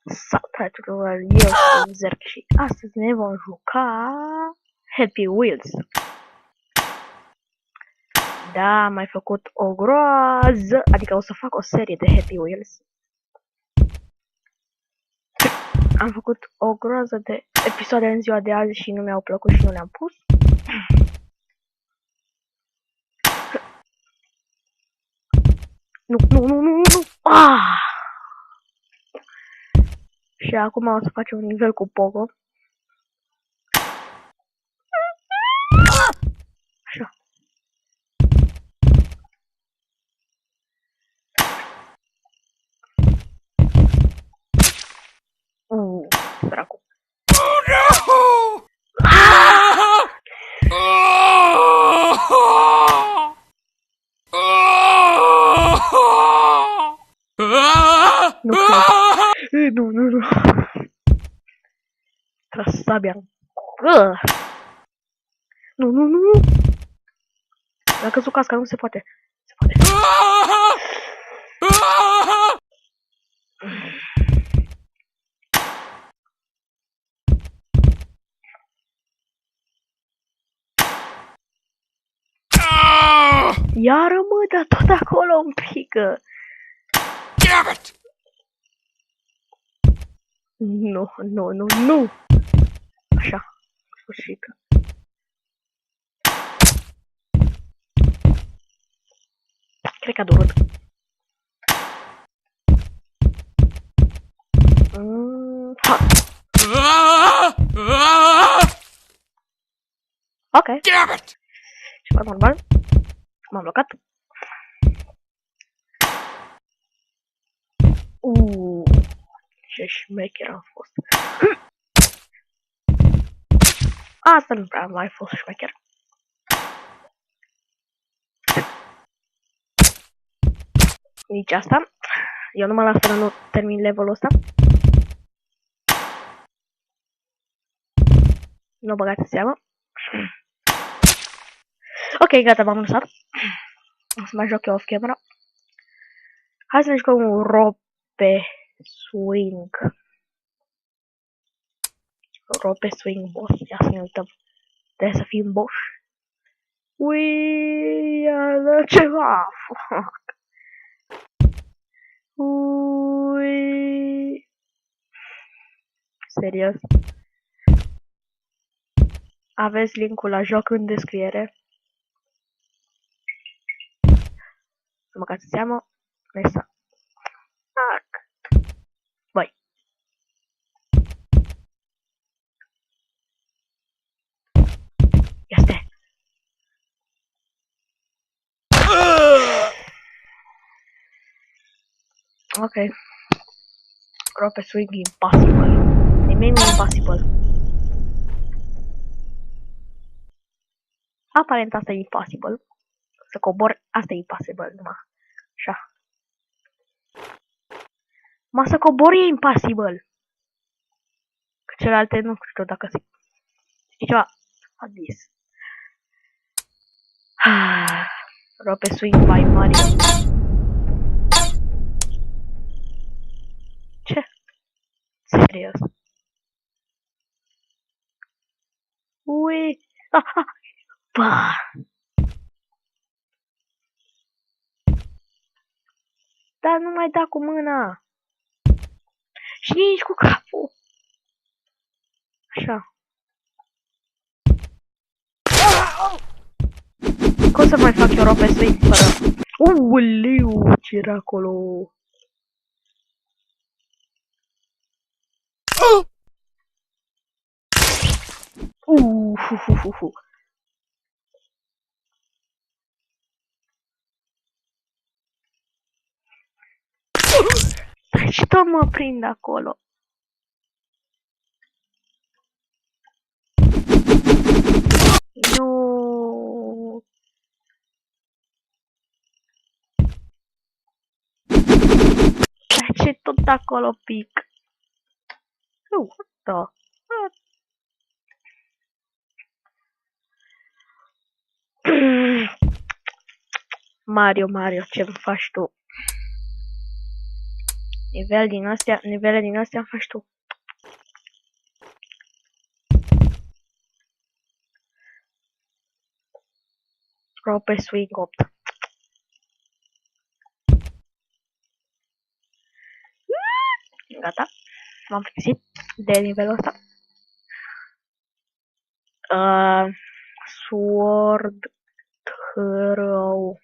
Salutare tuturor, eu sunt Zerk și astăzi ne vom juca Happy Wheels. Da, am mai făcut o groază, adică o să fac o serie de Happy Wheels. Am făcut o groază de episoade în ziua de azi și nu mi-au plăcut și nu le-am pus. Nu. Ah! Și acum o să facem un nivel cu Pogo. Așa. Dracu. Nu. Tras sabia. Nu. Dacă căzut casca, nu se poate. Se poate. Iar mă, dar tot acolo un pic. Nu. Așa, sfârșit. Cred că a durut. Ok. Ceva normal. M-am blocat. Ce șmecher am fost. Asta nu prea mai fost șmecher. Nici asta. Eu nu mă las până nu termin levelul ăsta. Nu băgați în seamă. Ok, gata, m-am lăsat. O să mai joc eu off camera. Hai să ne jucăm un rope swing. Rope swing boss. Ia să ne uităm. Trebuie să fim boss. Ui, ceva. Fuck. Ui. Serios. Aveți linkul la joc în descriere. Să mă cați seama. Nesa. Tac. Băi. Este. Ok. Rope swing impossible. Nimic nu impossible. Aparent asta e impossible. Să cobor, asta e impossible numai. Așa. Ma să cobor e impossible. Că celelalte nu știu dacă se... E ceva. Adis. Rope swing by Mario. Ce? Serios. Ui. Bah. Dar nu mai da cu mâna. Și nici cu capul. Așa. Cum să mai fac eu rope swing fără... Uuleu, ce era acolo? Și tot mă prind acolo. Nu. Ce tot acolo pic? Da. Mario, ce-mi faci tu? Nivele din astea faci tu. Rope Swing 8. Gata. M-am plictisit de nivelul ăsta. Sword Throw.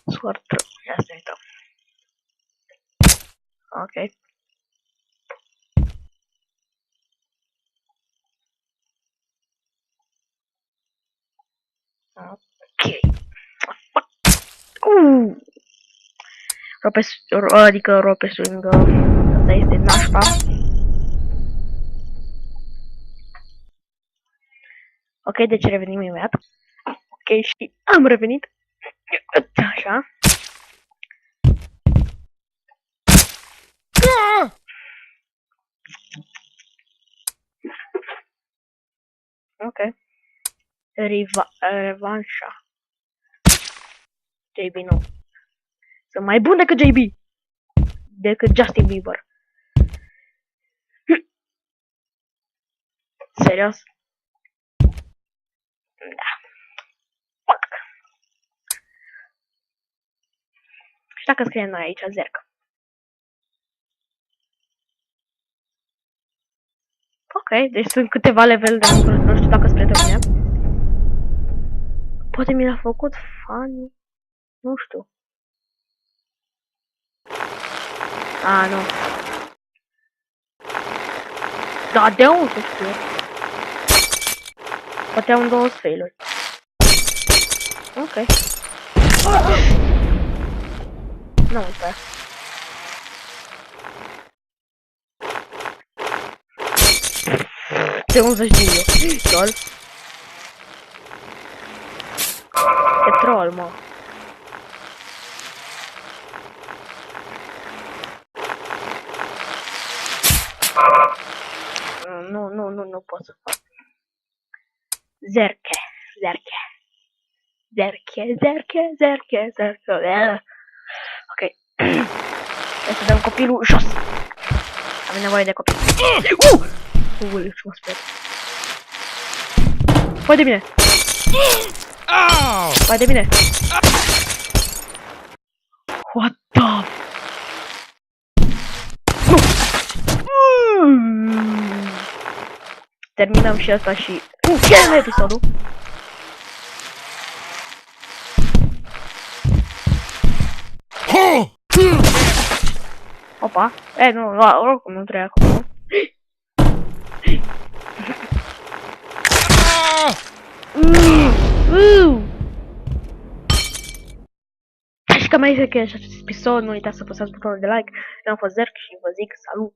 Sword Throw. Ia să ne uităm. Ok. Adică rope swing. Asta este nașpa. Ok, deci revenim imediat. Ok, și am revenit. Așa. Ok. Revanșa. JB nu. Sunt mai bun decât JB. Decât Justin Bieber. Serios? Da. Fuck. Și dacă scriem noi aici, Zerk. Ok, deci sunt câteva level de nu știu dacă spre mine. Poate mi l-a făcut funny. Nu știu. A, nu. Da, de unde să știu? Poate am două failuri. Ok. Nu mă sper. De unde să știu eu? Troll. E troll, mă. Nu pot să fac. Zerke. Ok. Hai să dăm copilul jos. Avem nevoie de copil. Ui, ce mă sper. Hai de mine. Hai de mine. What the... Terminăm și asta și încheiem episodul. Opa, nu, oricum nu trebuie acum. Și că mai zic că acest episod, nu uitați să apăsați butonul de like. Eu am fost Zerk și vă zic salut!